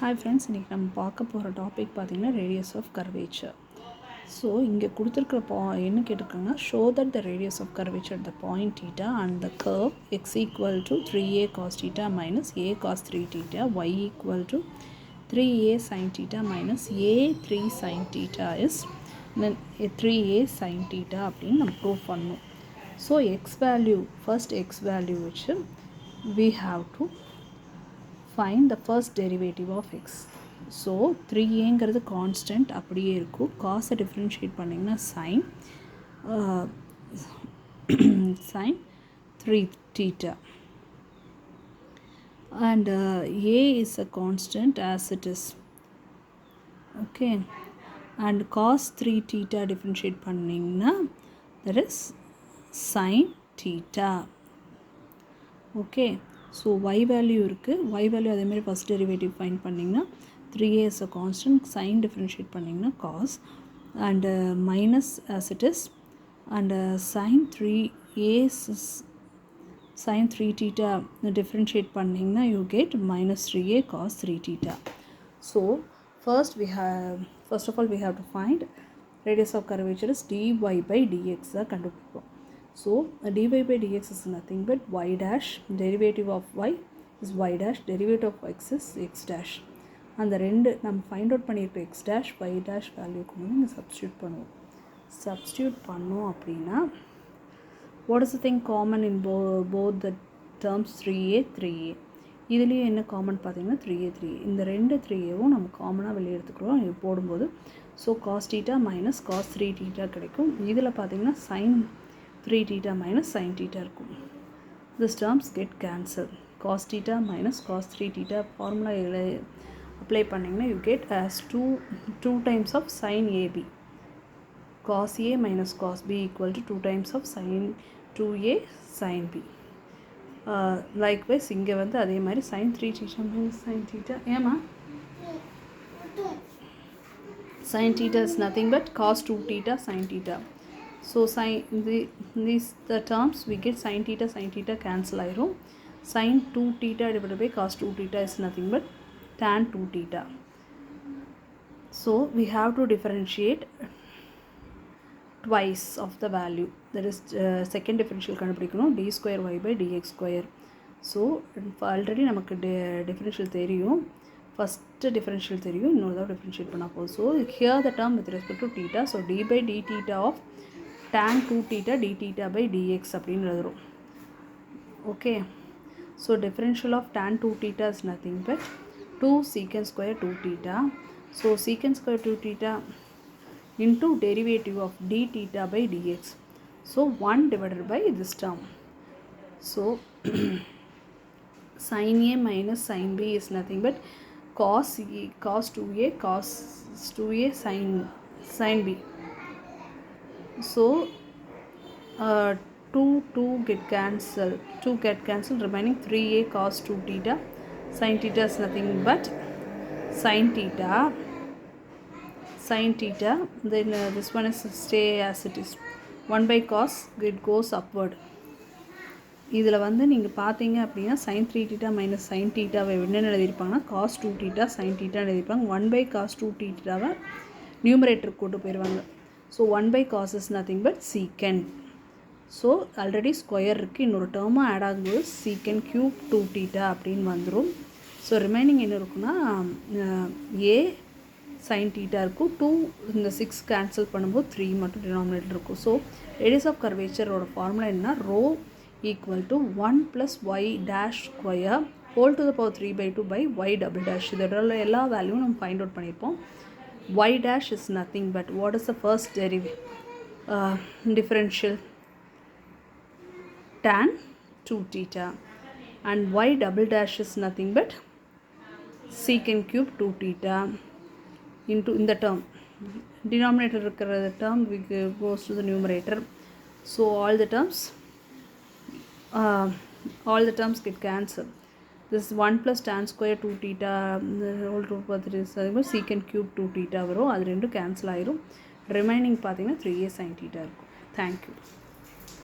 Hi friends, இன்றைக்கி நம்ம பார்க்க போகிற டாபிக் பார்த்திங்கன்னா ரேடியஸ் ஆஃப் கர்வேச்சர். ஸோ இங்கே கொடுத்துருக்குற என்ன கேட்டிருக்காங்கன்னா show that the radius of curvature the point theta and the curve x equal to 3a cos theta minus a cos 3 theta y equal to 3a sin theta minus a 3 sin theta is 3a sin theta அப்படின்னு நம்ம prove பண்ணணும். So X value first X value வச்சு we have to find the first derivative of x. So 3aங்கிறது constant அப்படியே இருக்கும். காசை differentiate பண்ணிங்கன்னா sin 3 theta and a is a constant as it is. Okay, and cos 3 theta differentiate பண்ணிங்கன்னா that is sin theta. Okay, so y value இருக்குது. y value அதேமாதிரி first derivative find பண்ணிங்கன்னா 3a is a constant, sin differentiate பண்ணிங்கன்னா cos and minus as it is and sin 3 theta differentiate பண்ணிங்கன்னா you get minus 3a cos 3 theta. So first of all we have to find radius of curvature is dy by dx கண்டுபிடிப்போம். So dy by dx is nothing but y dash, derivative of y is y dash, derivative of x is x dash. அந்த ரெண்டு நம்ம find out பண்ணியிருக்க x dash y dash வேல்யூக்கு வந்து இங்கே substitute பண்ணோம் அப்படின்னா what is the thing common in both the terms 3a இதுலேயும் என்ன காமன் பார்த்தீங்கன்னா 3a இந்த ரெண்டு 3aவும் நம்ம காமனாக வெளியே எடுத்துக்கிறோம் இது போடும்போது. So cos theta minus cos 3 theta கிடைக்கும். இதில் பார்த்தீங்கன்னா sin 3 theta minus sin theta இருக்கும். These terms get cancelled. Cos theta minus cos 3 theta formula apply பண்ணிங்கன்னா you get as 2 times of sin AB. Cos A minus cos B equal to 2 times of sin 2A sin B. Likewise இங்கே வந்து அதே மாதிரி sin 3 theta minus sin theta ஏமா sin theta is nothing but cos 2 theta sin theta. So the terms we get sin theta cancel ஆயிரும். sin 2 theta divided by cos 2 theta is nothing but tan 2 theta. So we have to differentiate twice of the value, that is second differential கண்டுபிடிக்கணும் d square y by dx square. So already நமக்கு differential தெரியும், first differential தெரியும், இன்னொரு தான் differentiate பண்ணா போதும். So here the term with respect to theta, so d by d theta of tan 2 theta d theta by dx அப்படின்னு எழுதுறோம். Okay, so differential of tan 2 theta is nothing but 2 secant square 2 theta. So secant square 2 theta into derivative of d theta by dx. So 1 divided by this term. So sin A minus sin B is nothing but cos 2A sin B. So 2 get cancelled, remaining 3a cos 2 theta sin theta is nothing but sin theta, then this one is stay as it is, 1 by cos it goes upward. இதில் வந்து நீங்கள் பார்த்தீங்க அப்படின்னா sin 3 theta minus sin thetaவை என்னென்னு எழுதியிருப்பாங்கன்னா cos 2 theta sin theta எழுதியிருப்பாங்க. 1 by cos 2 thetaவை நியூமரேட்டருக்கு கொண்டு போயிடுவாங்க. So 1 by cos is nothing but secant. So already square இருக்குது, இன்னொரு டேர்மும் ஆட் ஆகும்போது secant cube 2 theta அப்படின்னு வந்துடும். ஸோ ரிமைனிங் என்ன இருக்குன்னா a sin theta இருக்கும், 2 இந்த 6 கேன்சல் பண்ணும்போது 3 மட்டும் டினாமினேட்டர் இருக்கும். ஸோ ரேடியஸ் ஆஃப் கர்வேச்சரோட ஃபார்முலா என்ன, row equal to 1 plus y dash square whole to the power 3 by 2 by y double dash. இதோட எல்லா வேல்யூவும் நம்ம ஃபைண்ட் அவுட் பண்ணியிருப்போம். y dash is nothing but what is the first differential, tan 2 theta, and y double dash is nothing but secant cube 2 theta into in the term denominator இருக்கிற term goes to the numerator. So all the terms get cancelled. This 1 plus tan square 2 theta whole to power 3 secant cube 2 theta வரும், அது ரெண்டும் cancel ஆயிரும். Remaining பார்த்தீங்கன்னா 3a sin theta இருக்கும். Thank you.